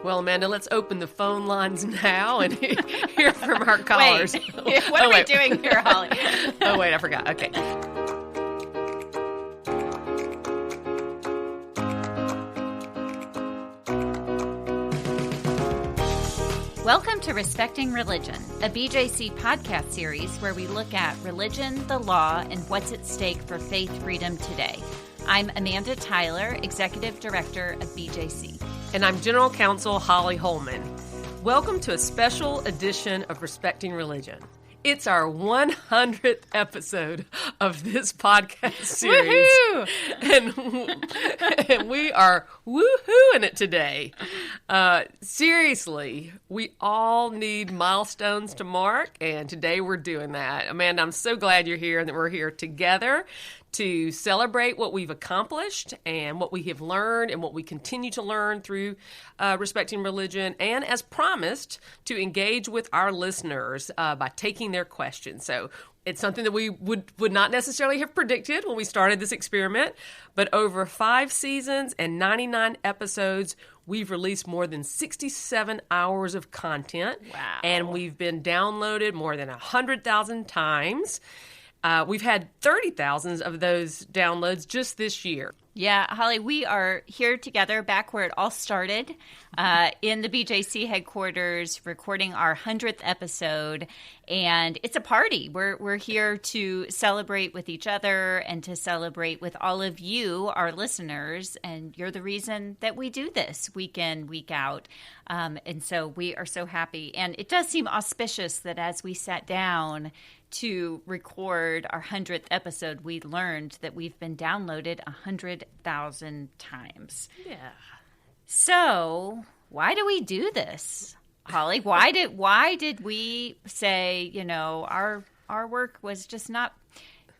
Well, Amanda, let's open the phone lines now and hear from our callers. Wait, what are we doing here, Holly? Oh, wait, I forgot. Okay. Welcome to Respecting Religion, a BJC podcast series where we look at religion, the law, and what's at stake for faith freedom today. I'm Amanda Tyler, Executive Director of BJC. And I'm General Counsel Holly Hollman. Welcome to a special edition of Respecting Religion. It's our 100th episode of this podcast series. Woohoo! And we are woohooing it today. Seriously, we all need milestones to mark, and today we're doing that. Amanda, I'm so glad you're here and that we're here together to celebrate what we've accomplished and what we have learned and what we continue to learn through Respecting Religion, and as promised, to engage with our listeners by taking their questions. So it's something that we would not necessarily have predicted when we started this experiment, but over 5 seasons and 99 episodes, we've released more than 67 hours of content. Wow. And we've been downloaded more than 100,000 times. We've had 30,000 of those downloads just this year. Yeah, Holly, we are here together back where it all started in the BJC headquarters, recording our 100th episode, and it's a party. We're here to celebrate with each other and to celebrate with all of you, our listeners, and you're the reason that we do this week in, week out, and so we are so happy. And it does seem auspicious that as we sat down to record our 100th episode, we learned that we've been downloaded 100,000 times. Yeah. So why do we do this, Holly? Why did we say, our work was just not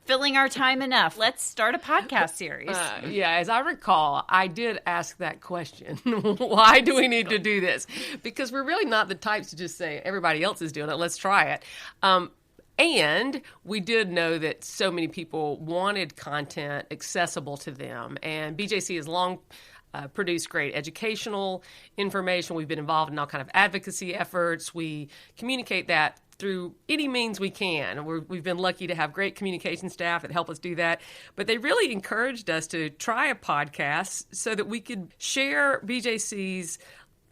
filling our time enough? Let's start a podcast series. Yeah, as I recall, I did ask that question. Why do we need to do this? Because we're really not the types to just say, everybody else is doing it, let's try it. And we did know that so many people wanted content accessible to them. And BJC has long produced great educational information. We've been involved in all kind of advocacy efforts. We communicate that through any means we can. We've been lucky to have great communication staff that help us do that. But they really encouraged us to try a podcast so that we could share BJC's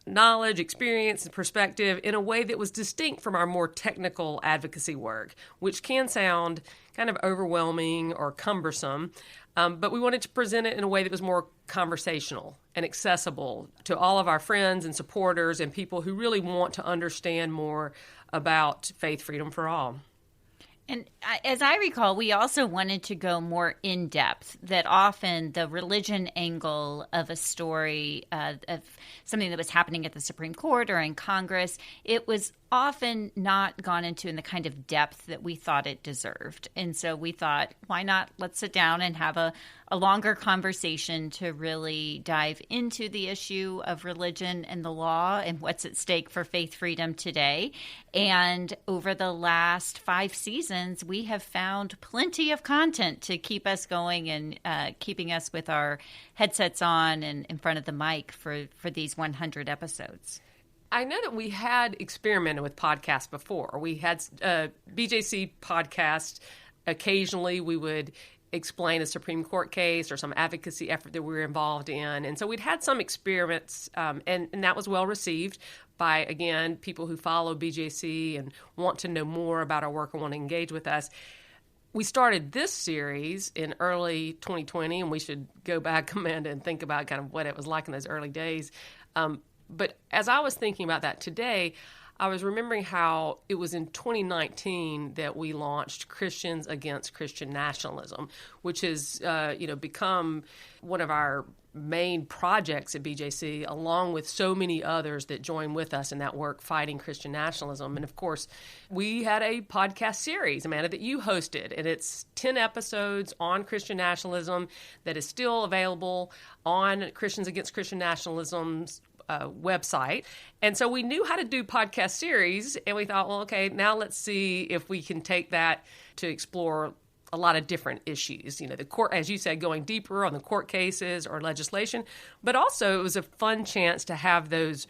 knowledge, experience, and perspective in a way that was distinct from our more technical advocacy work, which can sound kind of overwhelming or cumbersome. But we wanted to present it in a way that was more conversational and accessible to all of our friends and supporters and people who really want to understand more about faith freedom for all. And as I recall, we also wanted to go more in depth, that often the religion angle of a story, of something that was happening at the Supreme Court or in Congress, it was often not gone into in the kind of depth that we thought it deserved. And so we thought, why not? Let's sit down and have a longer conversation to really dive into the issue of religion and the law and what's at stake for faith freedom today. And over the last 5 seasons, we have found plenty of content to keep us going and keeping us with our headsets on and in front of the mic for these 100 episodes. I know that we had experimented with podcasts before. We had a BJC podcast. Occasionally, we would explain a Supreme Court case or some advocacy effort that we were involved in. And so we'd had some experiments, and that was well received by, again, people who follow BJC and want to know more about our work and want to engage with us. We started this series in early 2020, and we should go back, Amanda, and think about kind of what it was like in those early days. But as I was thinking about that today, I was remembering how it was in 2019 that we launched Christians Against Christian Nationalism, which has become one of our main projects at BJC, along with so many others that join with us in that work fighting Christian nationalism. And of course, we had a podcast series, Amanda, that you hosted, and it's 10 episodes on Christian nationalism that is still available on Christians Against Christian Nationalism's website. And so we knew how to do podcast series, and we thought, well, okay, now let's see if we can take that to explore a lot of different issues. The court, as you said, going deeper on the court cases or legislation, but also it was a fun chance to have those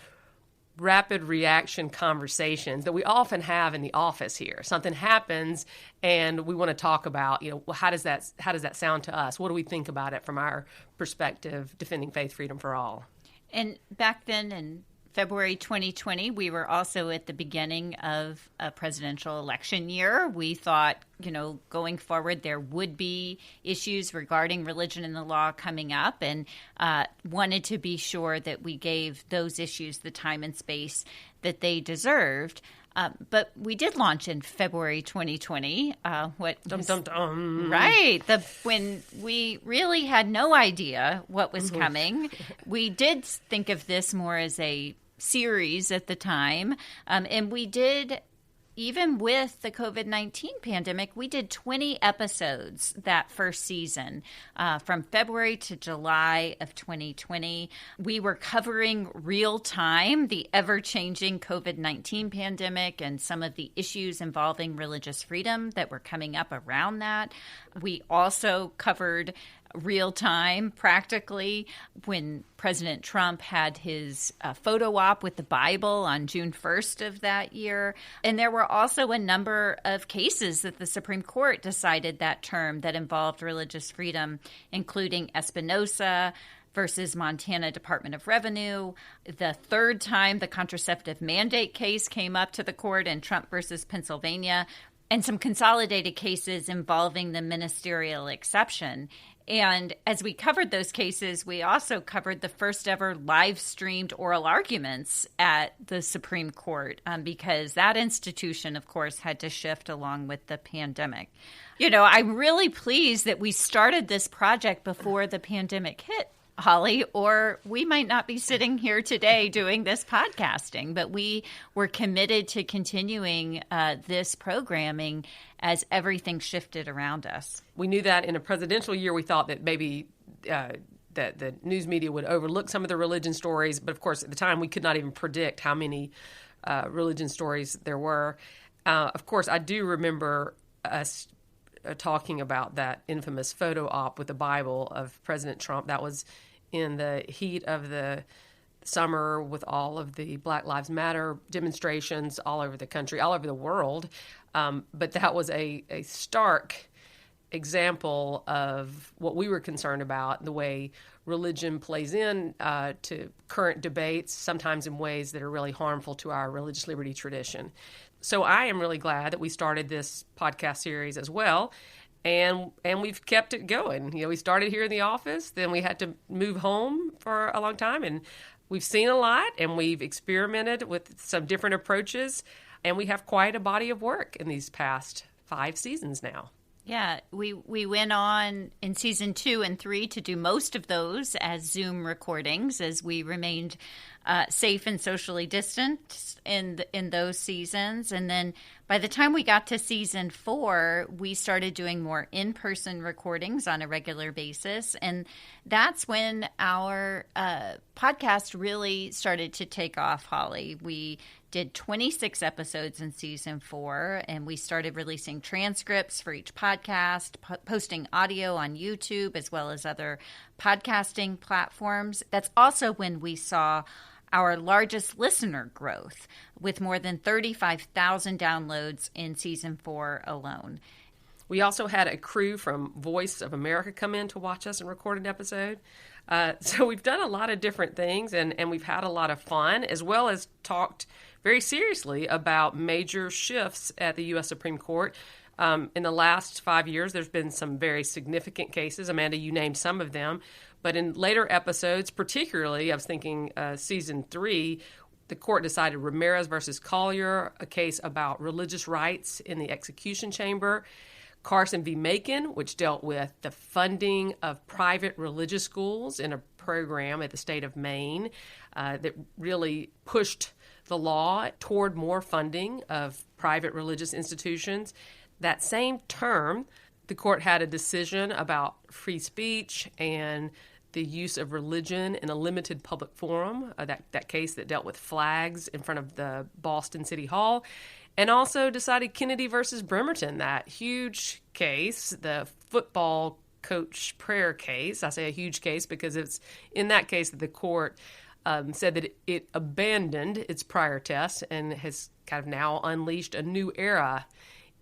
rapid reaction conversations that we often have in the office here. Something happens and we want to talk about, well, how does that sound to us? What do we think about it from our perspective, defending faith freedom for all? And back then in February 2020, we were also at the beginning of a presidential election year. We thought, going forward, there would be issues regarding religion in the law coming up, and wanted to be sure that we gave those issues the time and space that they deserved. But we did launch in February 2020. Right. When we really had no idea what was coming. We did think of this more as a series at the time. And we did, even with the COVID-19 pandemic, we did 20 episodes that first season, from February to July of 2020. We were covering real time the ever-changing COVID-19 pandemic and some of the issues involving religious freedom that were coming up around that. We also covered real time, practically, when President Trump had his photo op with the Bible on June 1st of that year. And there were also a number of cases that the Supreme Court decided that term that involved religious freedom, including Espinosa versus Montana Department of Revenue. The third time the contraceptive mandate case came up to the court in Trump versus Pennsylvania, and some consolidated cases involving the ministerial exception. And as we covered those cases, we also covered the first ever live streamed oral arguments at the Supreme Court, because that institution, of course, had to shift along with the pandemic. I'm really pleased that we started this project before the pandemic hit, Holly, or we might not be sitting here today doing this podcasting, but we were committed to continuing this programming as everything shifted around us. We knew that in a presidential year, we thought that maybe that the news media would overlook some of the religion stories. But of course, at the time, we could not even predict how many religion stories there were. Of course, I do remember us talking about that infamous photo op with the Bible of President Trump. That was in the heat of the summer with all of the Black Lives Matter demonstrations all over the country, all over the world. But that was a stark example of what we were concerned about, the way religion plays in to current debates, sometimes in ways that are really harmful to our religious liberty tradition. So I am really glad that we started this podcast series as well. And we've kept it going. We started here in the office, then we had to move home for a long time, and we've seen a lot, and we've experimented with some different approaches, and we have quite a body of work in these past 5 seasons now. Yeah, we went on in season 2 and 3 to do most of those as Zoom recordings, as we remained safe and socially distanced in those seasons. And then by the time we got to season 4, we started doing more in-person recordings on a regular basis. And that's when our podcast really started to take off, Holly. We did 26 episodes in season 4, and we started releasing transcripts for each podcast, posting audio on YouTube as well as other podcasting platforms. That's also when we saw our largest listener growth, with more than 35,000 downloads in season 4 alone. We also had a crew from Voice of America come in to watch us and record an episode. So we've done a lot of different things, and we've had a lot of fun, as well as talked very seriously about major shifts at the U.S. Supreme Court. In the last 5 years, there's been some very significant cases. Amanda, you named some of them. But in later episodes, particularly, I was thinking season 3, the court decided Ramirez versus Collier, a case about religious rights in the execution chamber. Carson v. Macon, which dealt with the funding of private religious schools in a program at the state of Maine that really pushed the law toward more funding of private religious institutions. That same term, the court had a decision about free speech and the use of religion in a limited public forum, that case that dealt with flags in front of the Boston City Hall, and also decided Kennedy versus Bremerton, that huge case, the football coach prayer case. I say a huge case because it's in that case that the court said that it abandoned its prior tests and has kind of now unleashed a new era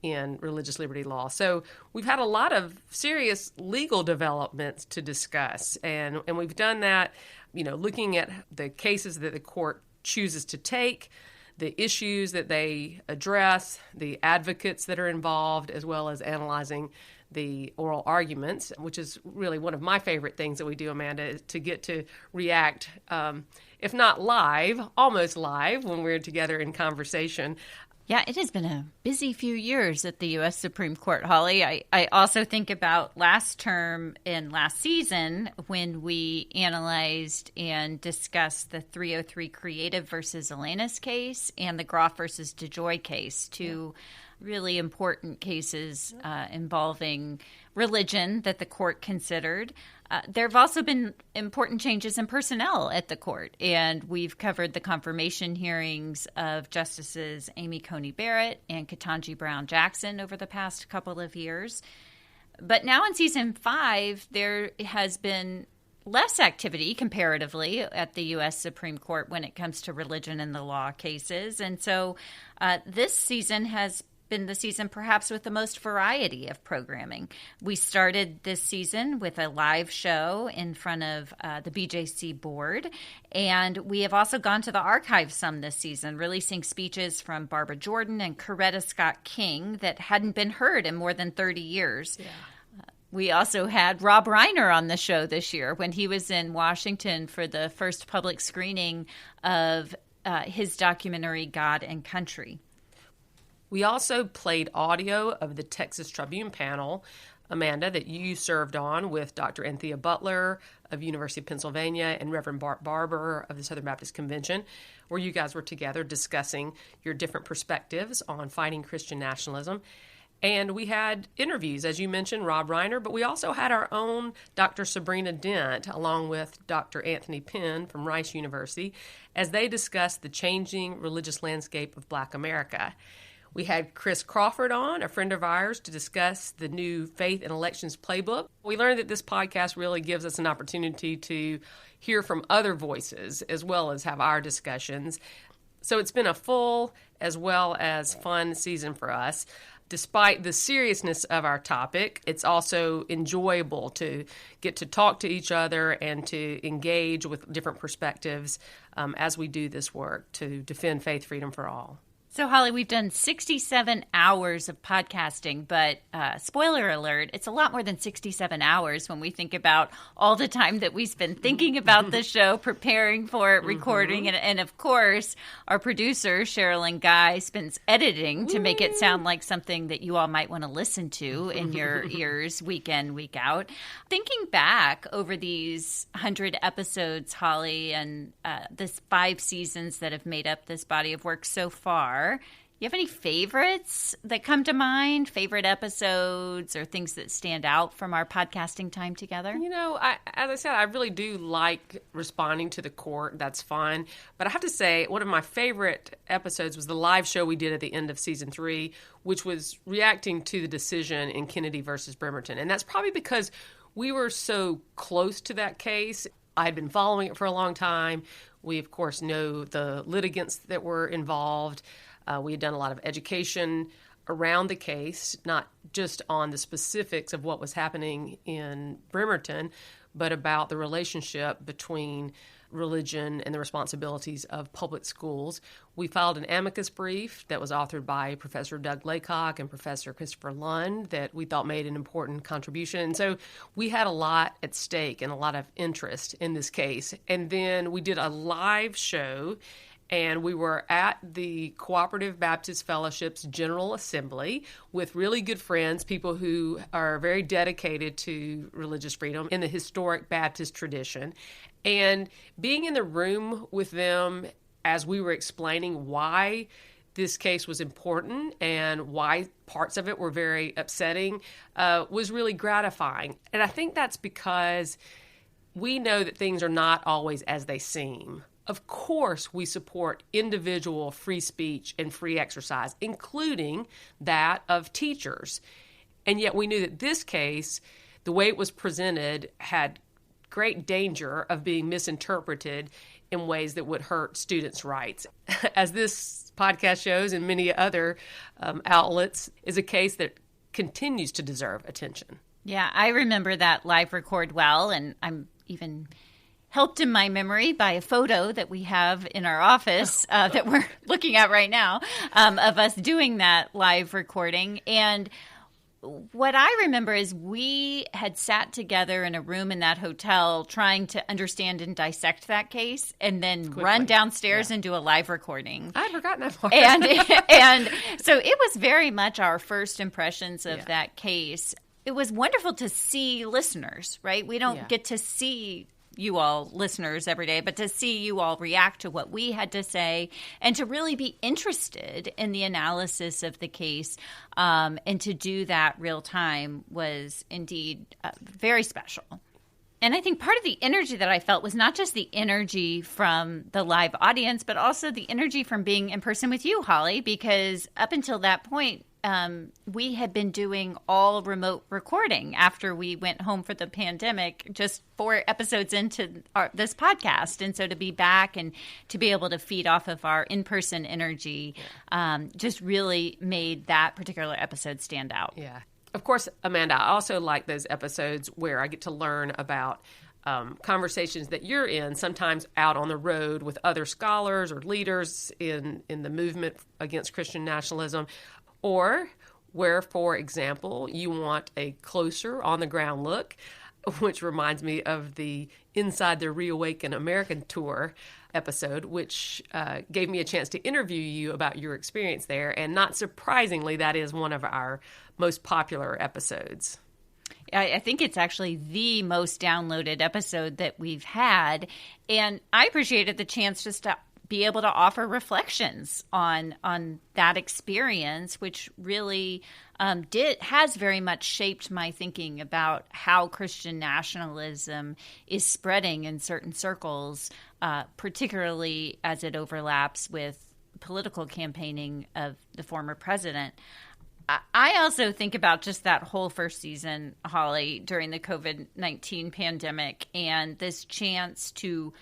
in religious liberty law. So we've had a lot of serious legal developments to discuss, and we've done that, looking at the cases that the court chooses to take, the issues that they address, the advocates that are involved, as well as analyzing the oral arguments, which is really one of my favorite things that we do, Amanda, is to get to react, if not live, almost live when we're together in conversation. Yeah, it has been a busy few years at the U.S. Supreme Court, Holly. I also think about last term and last season when we analyzed and discussed the 303 Creative versus Elenis case and the Groff versus DeJoy case, two really important cases involving religion that the court considered. There have also been important changes in personnel at the court, and we've covered the confirmation hearings of Justices Amy Coney Barrett and Ketanji Brown Jackson over the past couple of years. But now in Season 5, there has been less activity comparatively at the U.S. Supreme Court when it comes to religion and the law cases. And so this season has been the season perhaps with the most variety of programming. We started this season with a live show in front of the BJC board, and we have also gone to the archives some this season, releasing speeches from Barbara Jordan and Coretta Scott King that hadn't been heard in more than 30 years. Yeah. We also had Rob Reiner on the show this year when he was in Washington for the first public screening of his documentary, God and Country. We also played audio of the Texas Tribune panel, Amanda, that you served on with Dr. Anthea Butler of University of Pennsylvania and Reverend Bart Barber of the Southern Baptist Convention, where you guys were together discussing your different perspectives on fighting Christian nationalism. And we had interviews, as you mentioned, Rob Reiner, but we also had our own Dr. Sabrina Dent, along with Dr. Anthony Penn from Rice University, as they discussed the changing religious landscape of Black America. We had Chris Crawford on, a friend of ours, to discuss the new Faith and Elections Playbook. We learned that this podcast really gives us an opportunity to hear from other voices as well as have our discussions. So it's been a full as well as fun season for us. Despite the seriousness of our topic, it's also enjoyable to get to talk to each other and to engage with different perspectives as we do this work to defend faith freedom for all. So, Holly, we've done 67 hours of podcasting, but spoiler alert, it's a lot more than 67 hours when we think about all the time that we spend thinking about the show, preparing for it, recording, and of course, our producer, Sherilyn Guy, spends editing to make it sound like something that you all might want to listen to in your ears week in, week out. Thinking back over these 100 episodes, Holly, and this 5 seasons that have made up this body of work so far, you have any favorites that come to mind, favorite episodes or things that stand out from our podcasting time together? As I said, I really do like responding to the court. That's fun. But I have to say, one of my favorite episodes was the live show we did at the end of season 3, which was reacting to the decision in Kennedy versus Bremerton. And that's probably because we were so close to that case. I had been following it for a long time. We, of course, know the litigants that were involved. We had done a lot of education around the case, not just on the specifics of what was happening in Bremerton, but about the relationship between religion and the responsibilities of public schools. We filed an amicus brief that was authored by Professor Doug Laycock and Professor Christopher Lund that we thought made an important contribution. And so we had a lot at stake and a lot of interest in this case. And then we did a live show, and we were at the Cooperative Baptist Fellowship's General Assembly with really good friends, people who are very dedicated to religious freedom in the historic Baptist tradition. And being in the room with them as we were explaining why this case was important and why parts of it were very upsetting was really gratifying. And I think that's because we know that things are not always as they seem. Of course, we support individual free speech and free exercise, including that of teachers. And yet we knew that this case, the way it was presented, had great danger of being misinterpreted in ways that would hurt students' rights. As this podcast shows and many other outlets, is a case that continues to deserve attention. Yeah, I remember that live record well, and I'm even helped in my memory by a photo that we have in our office that we're looking at right now of us doing that live recording. And what I remember is we had sat together in a room in that hotel trying to understand and dissect that case and then run downstairs and do a live recording. I'd forgotten that part. And so it was very much our first impressions of that case. It was wonderful to see listeners, right? We don't get to see you all listeners every day, but to see you all react to what we had to say and to really be interested in the analysis of the case and to do that real time was indeed very special. And I think part of the energy that I felt was not just the energy from the live audience, but also the energy from being in person with you, Holly, because up until that point, we had been doing all remote recording after we went home for the pandemic, just 4 episodes into this podcast. And so to be back and to be able to feed off of our in-person energy just really made that particular episode stand out. Yeah. Of course, Amanda, I also like those episodes where I get to learn about conversations that you're in, sometimes out on the road with other scholars or leaders in the movement against Christian nationalism, or where, for example, you want a closer on-the-ground look, which reminds me of the Inside the Reawaken American Tour episode, which gave me a chance to interview you about your experience there. And not surprisingly, that is one of our most popular episodes. I think it's actually the most downloaded episode that we've had. And I appreciated the chance just to be able to offer reflections on that experience, which really has very much shaped my thinking about how Christian nationalism is spreading in certain circles, particularly as it overlaps with political campaigning of the former president. I also think about just that whole first season, Holly, during the COVID-19 pandemic and this chance to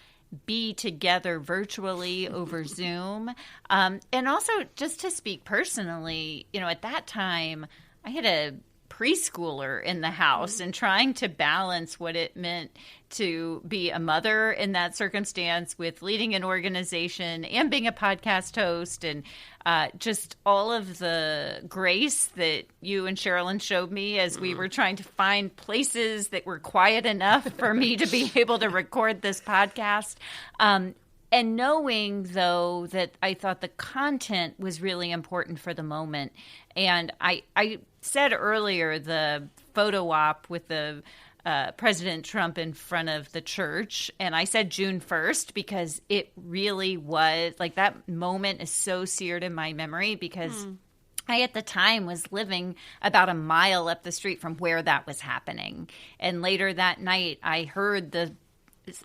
be together virtually over Zoom. And also just to speak personally, at that time, I had a preschooler in the house and trying to balance what it meant to be a mother in that circumstance with leading an organization and being a podcast host and just all of the grace that you and Sherilyn showed me as we were trying to find places that were quiet enough for me to be able to record this podcast. And knowing, though, that I thought the content was really important for the moment. And I said earlier the photo op with the President Trump in front of the church. And I said June 1st because it really was like that moment is so seared in my memory because I, at the time, was living about a mile up the street from where that was happening. And later that night, I heard the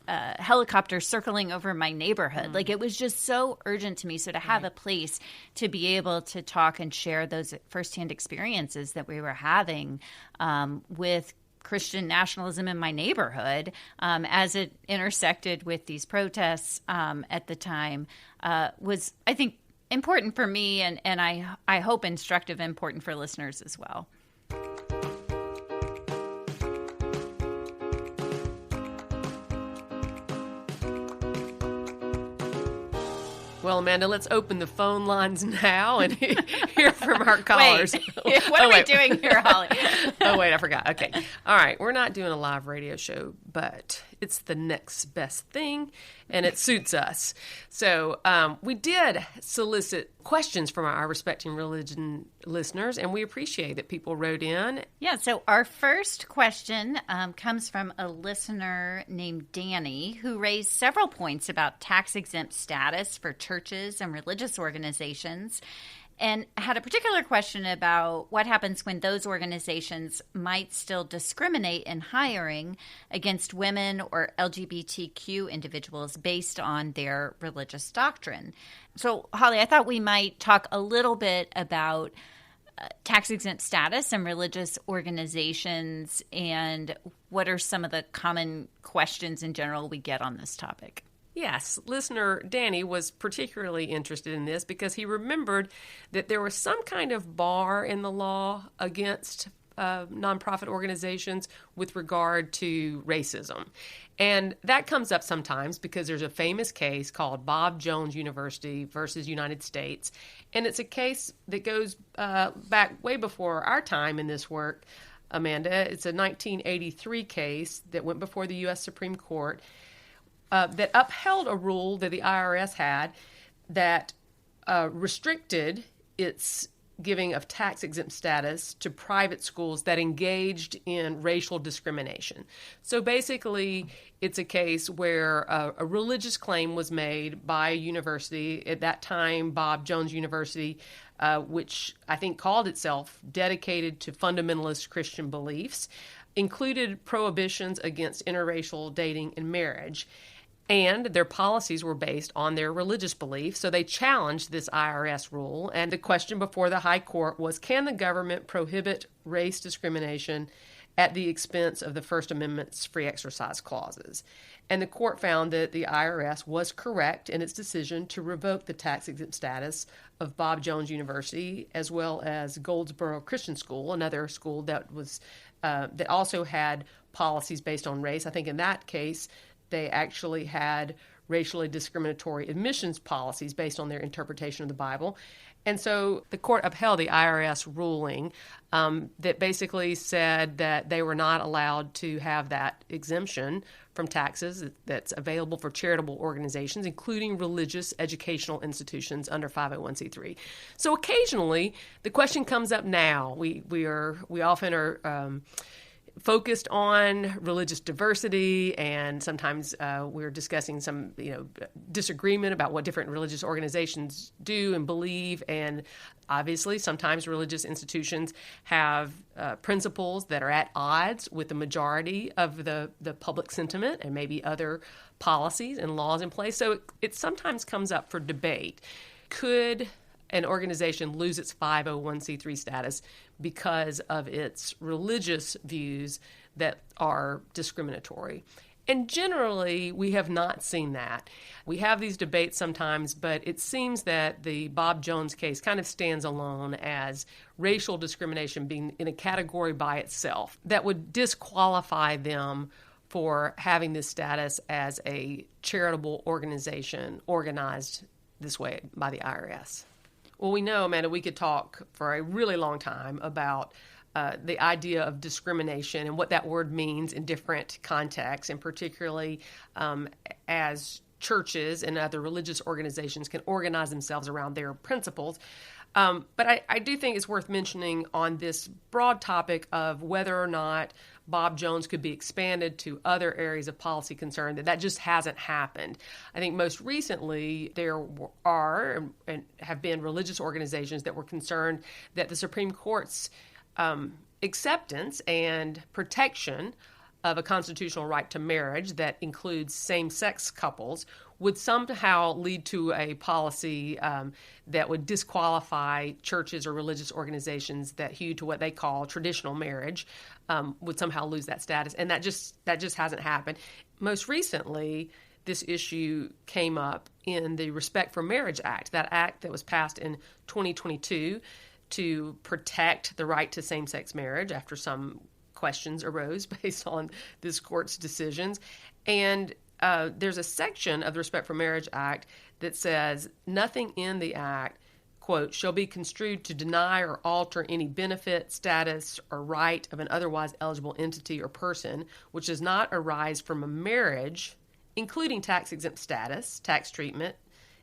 helicopter circling over my neighborhood. Like, it was just so urgent to me. So to have a place to be able to talk and share those firsthand experiences that we were having with Christian nationalism in my neighborhood as it intersected with these protests at the time was, I think, important for me and I hope instructive, important for listeners as well. Well, Amanda, let's open the phone lines now and hear from our callers. Wait, what are we doing here, Holly? Oh, wait, I forgot. Okay. All right. We're not doing a live radio show, but it's the next best thing, and it suits us. So we did solicit questions from our Respecting Religion listeners, and we appreciate that people wrote in. Yeah, so our first question comes from a listener named Danny, who raised several points about tax-exempt status for churches and religious organizations, and had a particular question about what happens when those organizations might still discriminate in hiring against women or LGBTQ individuals based on their religious doctrine. So, Holly, I thought we might talk a little bit about tax-exempt status and religious organizations and what are some of the common questions in general we get on this topic. Yes, listener Danny was particularly interested in this because he remembered that there was some kind of bar in the law against nonprofit organizations with regard to racism. And that comes up sometimes because there's a famous case called Bob Jones University versus United States. And it's a case that goes back way before our time in this work, Amanda. It's a 1983 case that went before the U.S. Supreme Court that upheld a rule that the IRS had that restricted its giving of tax-exempt status to private schools that engaged in racial discrimination. So basically, it's a case where a religious claim was made by a university, at that time Bob Jones University, which I think called itself dedicated to fundamentalist Christian beliefs, included prohibitions against interracial dating and marriage. And their policies were based on their religious beliefs, so they challenged this IRS rule. And the question before the High Court was, can the government prohibit race discrimination at the expense of the First Amendment's free exercise clauses? And the court found that the IRS was correct in its decision to revoke the tax-exempt status of Bob Jones University, as well as Goldsboro Christian School, another school that was that also had policies based on race. I think in that case, they actually had racially discriminatory admissions policies based on their interpretation of the Bible. And so the court upheld the IRS ruling that basically said that they were not allowed to have that exemption from taxes that's available for charitable organizations, including religious educational institutions under 501c3. So occasionally, the question comes up now. We often are focused on religious diversity, and sometimes we're discussing some disagreement about what different religious organizations do and believe. And obviously, sometimes religious institutions have principles that are at odds with the majority of the public sentiment and maybe other policies and laws in place. So it sometimes comes up for debate. Could an organization lose its 501c3 status because of its religious views that are discriminatory? And generally, we have not seen that. We have these debates sometimes, but it seems that the Bob Jones case kind of stands alone as racial discrimination being in a category by itself that would disqualify them for having this status as a charitable organization organized this way by the IRS. Well, we know, Amanda, we could talk for a really long time about the idea of discrimination and what that word means in different contexts, and particularly as churches and other religious organizations can organize themselves around their principles. But I do think it's worth mentioning on this broad topic of whether or not Bob Jones could be expanded to other areas of policy concern, that just hasn't happened. I think most recently there are and have been religious organizations that were concerned that the Supreme Court's acceptance and protection of a constitutional right to marriage that includes same-sex couples would somehow lead to a policy that would disqualify churches or religious organizations that hew to what they call traditional marriage, would somehow lose that status. And that just hasn't happened. Most recently, this issue came up in the Respect for Marriage Act, that act that was passed in 2022 to protect the right to same-sex marriage after some questions arose based on this court's decisions. And there's a section of the Respect for Marriage Act that says nothing in the act, quote, shall be construed to deny or alter any benefit, status, or right of an otherwise eligible entity or person which does not arise from a marriage, including tax-exempt status, tax treatment,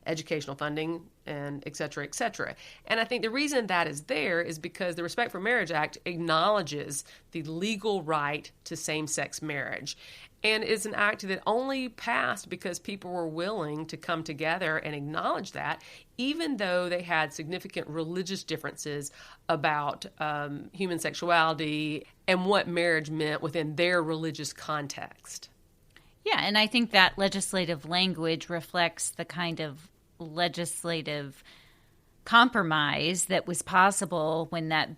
educational funding, and et cetera, et cetera. And I think the reason that is there is because the Respect for Marriage Act acknowledges the legal right to same-sex marriage. And it's an act that only passed because people were willing to come together and acknowledge that, even though they had significant religious differences about human sexuality and what marriage meant within their religious context. Yeah, and I think that legislative language reflects the kind of legislative compromise that was possible when that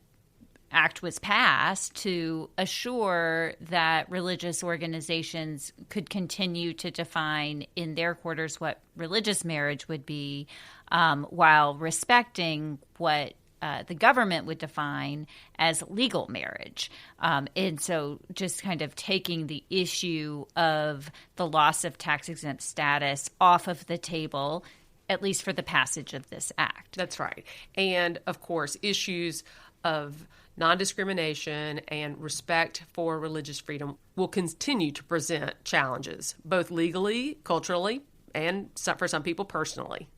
Act was passed to assure that religious organizations could continue to define in their quarters what religious marriage would be, while respecting what the government would define as legal marriage. And so just kind of taking the issue of the loss of tax-exempt status off of the table, at least for the passage of this act. That's right. And, of course, issues of non-discrimination and respect for religious freedom will continue to present challenges, both legally, culturally, and for some people personally.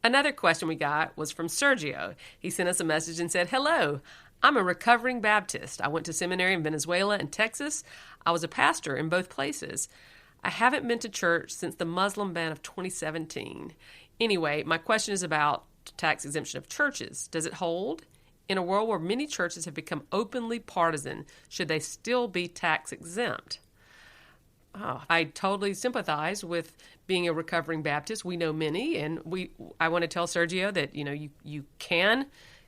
Another question we got was from Sergio. He sent us a message and said, "Hello, I'm a recovering Baptist. I went to seminary in Venezuela and Texas. I was a pastor in both places. I haven't been to church since the Muslim ban of 2017. Anyway, my question is about tax exemption of churches. Does it hold? In a world where many churches have become openly partisan, should they still be tax exempt?" Oh, I totally sympathize with being a recovering Baptist. We know many, and I want to tell Sergio that you can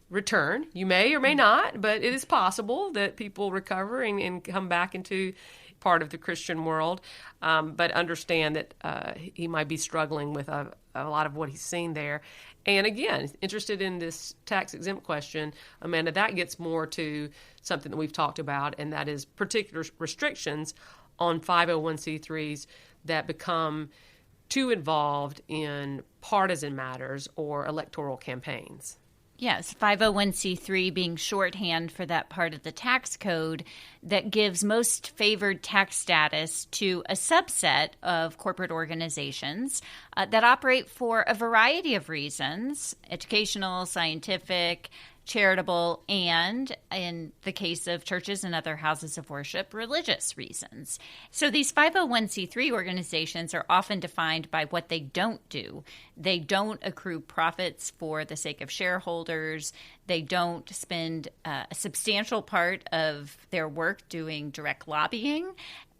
return. You may or may not, but it is possible that people recover and come back into part of the Christian world. But understand that he might be struggling with a lot of what he's seen there. And again, interested in this tax-exempt question, Amanda, that gets more to something that we've talked about, and that is particular restrictions on 501c3s that become too involved in partisan matters or electoral campaigns. Yes, 501c3 being shorthand for that part of the tax code that gives most favored tax status to a subset of corporate organizations that operate for a variety of reasons: educational, scientific, charitable, and, in the case of churches and other houses of worship, religious reasons. So these 501c3 organizations are often defined by what they don't do. They don't accrue profits for the sake of shareholders. They don't spend a substantial part of their work doing direct lobbying.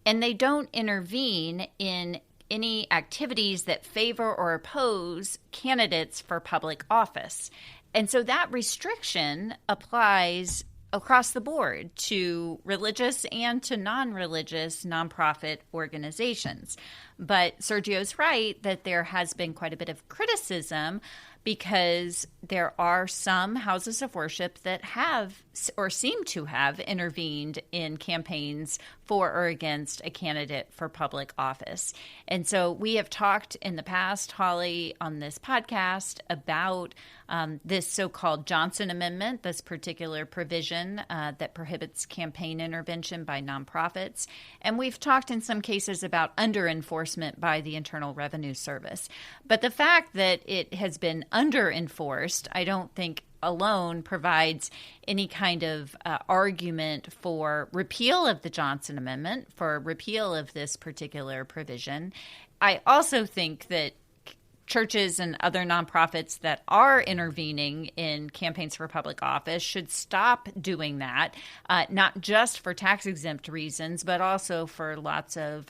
And they don't intervene in any activities that favor or oppose candidates for public office. And so that restriction applies across the board to religious and to non-religious nonprofit organizations. But Sergio's right that there has been quite a bit of criticism because there are some houses of worship that have or seem to have intervened in campaigns for or against a candidate for public office. And so we have talked in the past, Holly, on this podcast about this so-called Johnson Amendment, this particular provision that prohibits campaign intervention by nonprofits. And we've talked in some cases about under-enforcement by the Internal Revenue Service. But the fact that it has been under-enforced, I don't think alone provides any kind of argument for repeal of the Johnson Amendment, for repeal of this particular provision. I also think that churches and other nonprofits that are intervening in campaigns for public office should stop doing that, not just for tax-exempt reasons, but also for lots of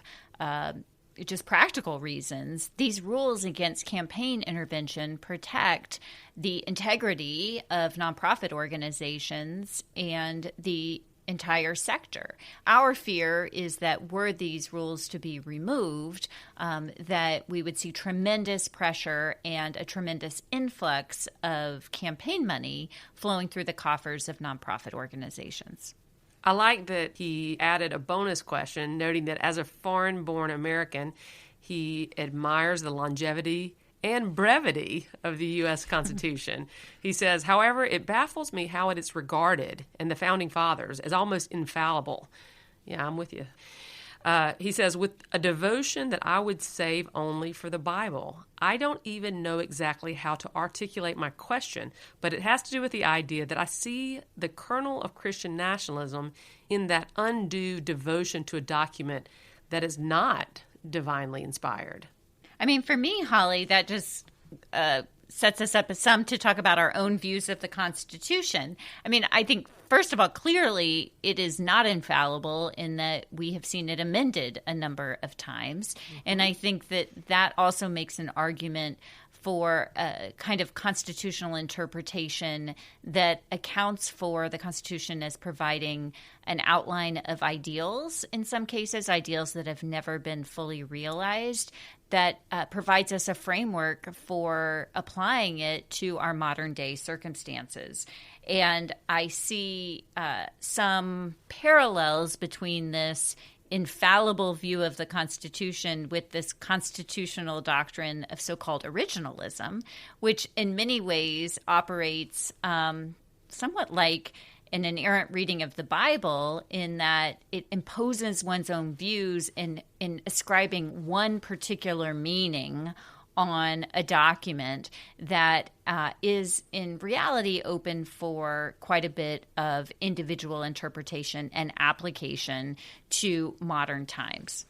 just practical reasons. These rules against campaign intervention protect the integrity of nonprofit organizations and the entire sector. Our fear is that were these rules to be removed, that we would see tremendous pressure and a tremendous influx of campaign money flowing through the coffers of nonprofit organizations. I like that he added a bonus question, noting that as a foreign-born American, he admires the longevity and brevity of the U.S. Constitution. He says, however, it baffles me how it is regarded in the Founding Fathers as almost infallible. Yeah, I'm with you. He says, with a devotion that I would save only for the Bible. I don't even know exactly how to articulate my question, but it has to do with the idea that I see the kernel of Christian nationalism in that undue devotion to a document that is not divinely inspired. I mean, for me, Holly, that just sets us up as some to talk about our own views of the Constitution. I mean, I think, first of all, clearly it is not infallible in that we have seen it amended a number of times. Mm-hmm. And I think that that also makes an argument for a kind of constitutional interpretation that accounts for the Constitution as providing an outline of ideals, in some cases, ideals that have never been fully realized, that provides us a framework for applying it to our modern day circumstances. And I see some parallels between this infallible view of the Constitution with this constitutional doctrine of so-called originalism, which in many ways operates somewhat like an inerrant reading of the Bible, in that it imposes one's own views in ascribing one particular meaning on a document that is in reality open for quite a bit of individual interpretation and application to modern times.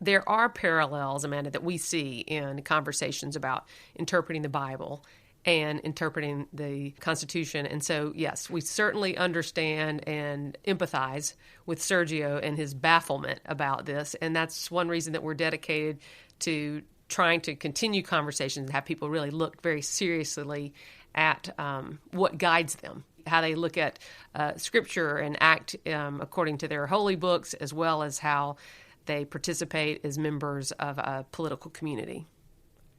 There are parallels, Amanda, that we see in conversations about interpreting the Bible and interpreting the Constitution. And so, yes, we certainly understand and empathize with Sergio and his bafflement about this. And that's one reason that we're dedicated to trying to continue conversations and have people really look very seriously at what guides them, how they look at Scripture and act according to their holy books, as well as how they participate as members of a political community.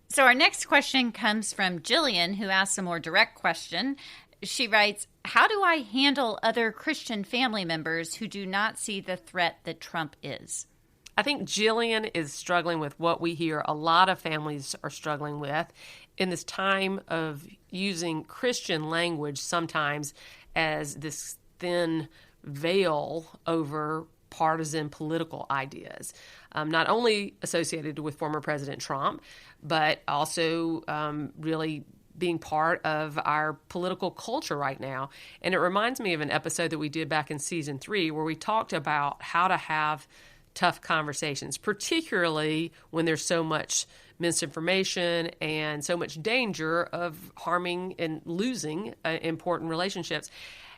So our next question comes from Jillian, who asks a more direct question. She writes, how do I handle other Christian family members who do not see the threat that Trump is? I think Jillian is struggling with what we hear a lot of families are struggling with in this time of using Christian language sometimes as this thin veil over partisan political ideas, not only associated with former President Trump, but also really being part of our political culture right now. And it reminds me of an episode that we did back in season 3 where we talked about how to have tough conversations, particularly when there's so much misinformation and so much danger of harming and losing important relationships.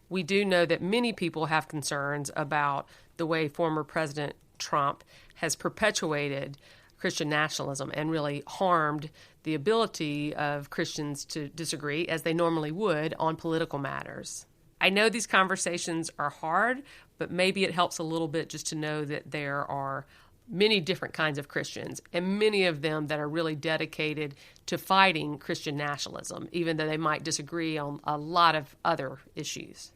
We do know that many people have concerns about the way former President Trump has perpetuated Christian nationalism and really harmed the ability of Christians to disagree, as they normally would, on political matters. I know these conversations are hard, but maybe it helps a little bit just to know that there are many different kinds of Christians, and many of them that are really dedicated to fighting Christian nationalism, even though they might disagree on a lot of other issues.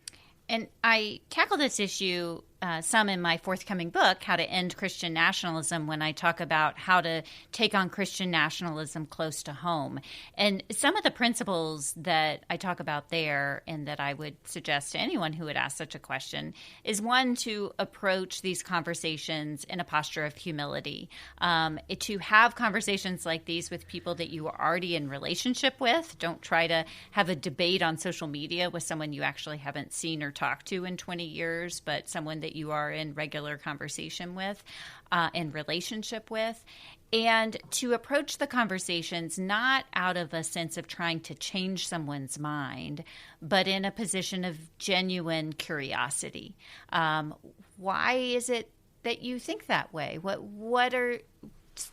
And I tackle this issue some in my forthcoming book, How to End Christian Nationalism, when I talk about how to take on Christian nationalism close to home. And some of the principles that I talk about there, and that I would suggest to anyone who would ask such a question, is one, to approach these conversations in a posture of humility. To have conversations like these with people that you are already in relationship with. Don't try to have a debate on social media with someone you actually haven't seen or talked to in 20 years, but someone that you are in regular conversation with, in relationship with, and to approach the conversations not out of a sense of trying to change someone's mind, but in a position of genuine curiosity. Why is it that you think that way?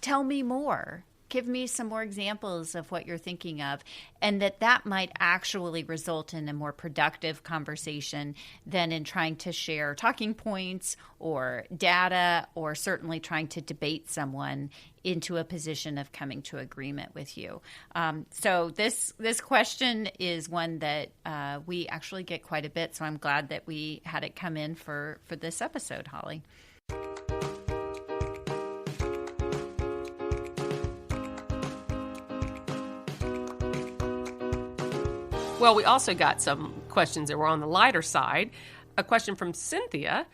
Tell me more. Give me some more examples of what you're thinking of, and that might actually result in a more productive conversation than in trying to share talking points or data, or certainly trying to debate someone into a position of coming to agreement with you. So this question is one that we actually get quite a bit, so I'm glad that we had it come in for this episode, Holly. Well, we also got some questions that were on the lighter side. A question from Cynthia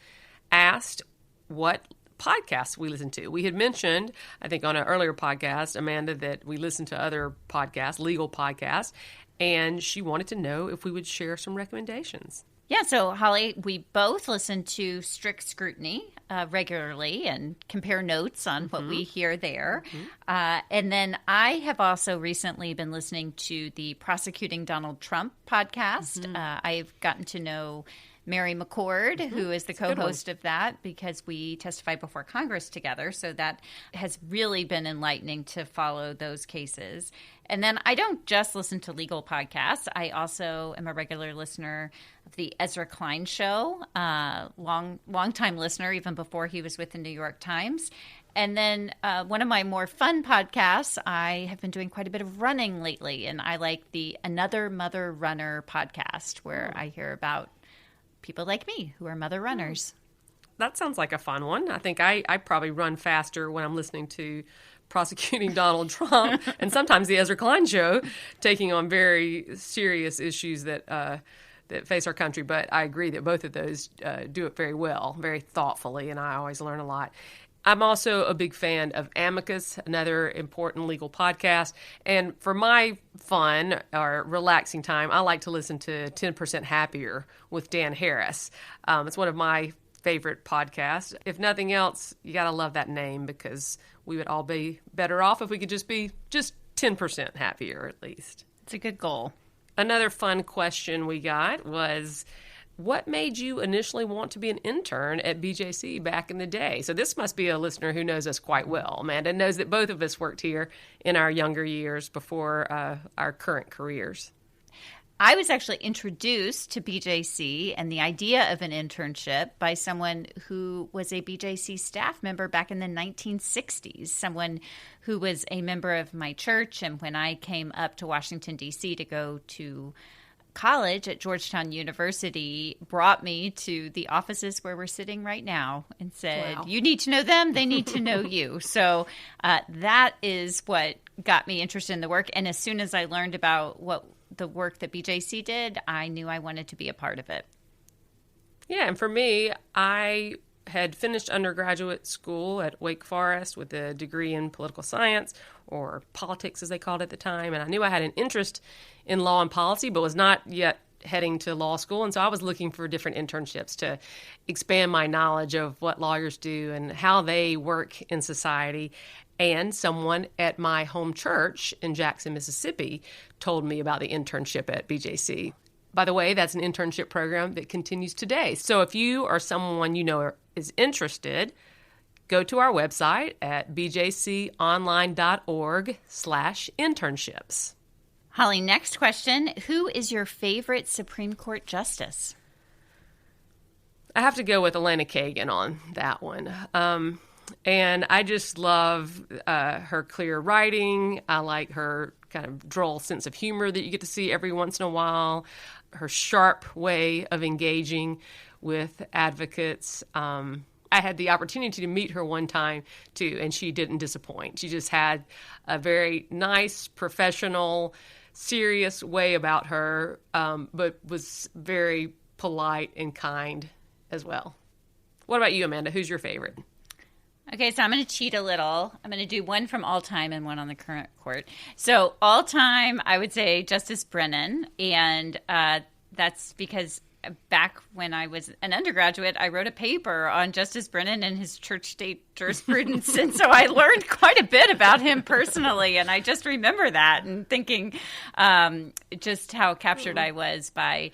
asked what podcasts we listen to. We had mentioned, I think on an earlier podcast, Amanda, that we listen to other podcasts, legal podcasts, and she wanted to know if we would share some recommendations. Yeah, so Holly, we both listen to Strict Scrutiny regularly and compare notes on what we hear there. And then I have also recently been listening to the Prosecuting Donald Trump podcast. I've gotten to know Mary McCord, who is the That's a good one. co-host of that, because we testified before Congress together. So that has really been enlightening to follow those cases. And then I don't just listen to legal podcasts. I also am a regular listener of the Ezra Klein Show, long time listener, even before he was with the New York Times. And then one of my more fun podcasts, I have been doing quite a bit of running lately, and I like the Another Mother Runner podcast, where I hear about people like me who are mother runners. That sounds like a fun one. I think I probably run faster when I'm listening to prosecuting Donald Trump and sometimes the Ezra Klein Show, taking on very serious issues that face our country. But I agree that both of those do it very well, very thoughtfully, and I always learn a lot. I'm also a big fan of Amicus, another important legal podcast. And for my fun or relaxing time, I like to listen to 10% Happier with Dan Harris. It's one of my favorite podcasts. If nothing else, you got to love that name, because we would all be better off if we could just be 10% happier at least. It's a good goal. Another fun question we got was, what made you initially want to be an intern at BJC back in the day? So this must be a listener who knows us quite well. Amanda knows that both of us worked here in our younger years before our current careers. I was actually introduced to BJC and the idea of an internship by someone who was a BJC staff member back in the 1960s, someone who was a member of my church. And when I came up to Washington, D.C. to go to college at Georgetown University, brought me to the offices where we're sitting right now and said, wow, you need to know them, they need to know you. So that is what got me interested in the work. And as soon as I learned about what the work that BJC did, I knew I wanted to be a part of it. Yeah, and for me, I had finished undergraduate school at Wake Forest with a degree in political science, or politics as they called it at the time, and I knew I had an interest in law and policy, but was not yet heading to law school, and so I was looking for different internships to expand my knowledge of what lawyers do and how they work in society. And someone at my home church in Jackson, Mississippi, told me about the internship at BJC. By the way, that's an internship program that continues today. So if you or someone you know is interested, go to our website at bjconline.org/internships. Holly, next question. Who is your favorite Supreme Court justice? I have to go with Elena Kagan on that one. And I just love her clear writing. I like her kind of droll sense of humor that you get to see every once in a while, her sharp way of engaging with advocates. I had the opportunity to meet her one time, too, and she didn't disappoint. She just had a very nice, professional, serious way about her, but was very polite and kind as well. What about you, Amanda? Who's your favorite? Okay, so I'm going to cheat a little. I'm going to do one from all time and one on the current court. So all time, I would say Justice Brennan, and that's because back when I was an undergraduate, I wrote a paper on Justice Brennan and his church-state jurisprudence, and so I learned quite a bit about him personally, and I just remember that and thinking just how captured I was by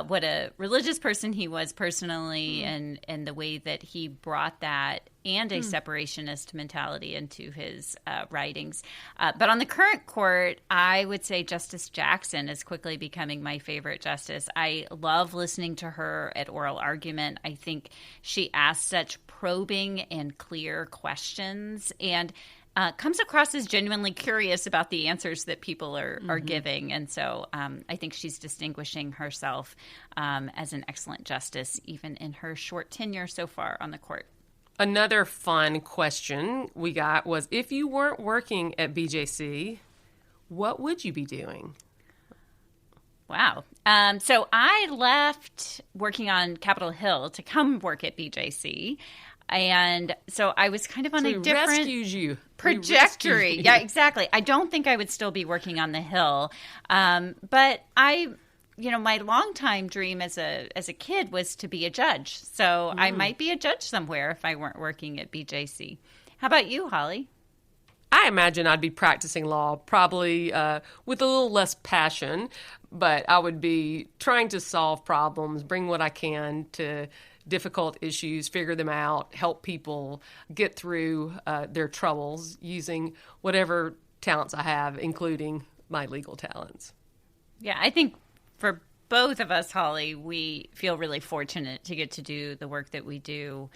what a religious person he was personally, and the way that he brought that and a separationist mentality into his writings. But on the current court, I would say Justice Jackson is quickly becoming my favorite justice. I love listening to her at oral argument. I think she asks such probing and clear questions, and comes across as genuinely curious about the answers that people are giving. And so I think she's distinguishing herself as an excellent justice, even in her short tenure so far on the court. Another fun question we got was, if you weren't working at BJC, what would you be doing? Wow. So I left working on Capitol Hill to come work at BJC. And so I was kind of on a different trajectory. Yeah, exactly. I don't think I would still be working on the Hill. But my longtime dream as a kid was to be a judge. So I might be a judge somewhere if I weren't working at BJC. How about you, Holly? I I imagine I'd be practicing law probably with a little less passion, but I would be trying to solve problems, bring what I can to difficult issues, figure them out, help people get through their troubles using whatever talents I have, including my legal talents. Yeah, I think for both of us, Holly, we feel really fortunate to get to do the work that we do,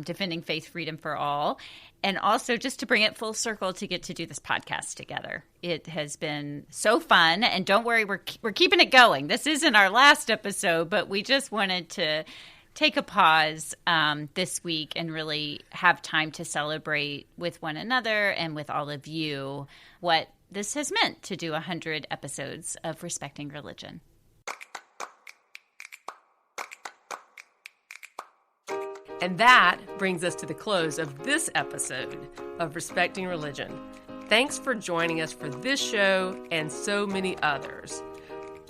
defending faith freedom for all. And also just to bring it full circle to get to do this podcast together. It has been so fun. And don't worry, we're keeping it going. This isn't our last episode, but we just wanted to take a pause this week and really have time to celebrate with one another and with all of you what this has meant to do 100 episodes of Respecting Religion. And that brings us to the close of this episode of Respecting Religion. Thanks for joining us for this show and so many others.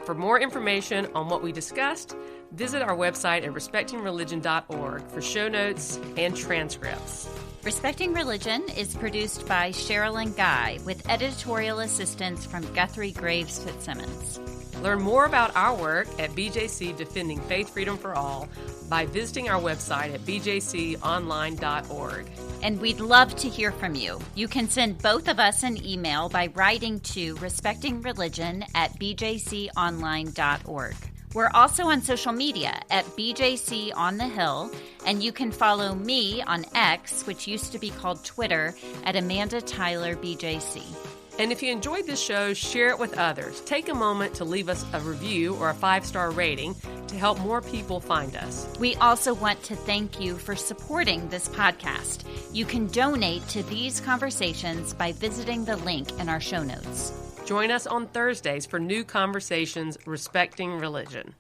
For more information on what we discussed, visit our website at respectingreligion.org for show notes and transcripts. Respecting Religion is produced by Cheryl and Guy with editorial assistance from Guthrie Graves Fitzsimmons. Learn more about our work at BJC Defending Faith Freedom for All by visiting our website at bjconline.org. And we'd love to hear from you. You can send both of us an email by writing to respectingreligion@bjconline.org. We're also on social media at BJC on the Hill, and you can follow me on X, which used to be called Twitter, at Amanda Tyler BJC. And if you enjoyed this show, share it with others. Take a moment to leave us a review or a 5-star rating to help more people find us. We also want to thank you for supporting this podcast. You can donate to these conversations by visiting the link in our show notes. Join us on Thursdays for new conversations respecting religion.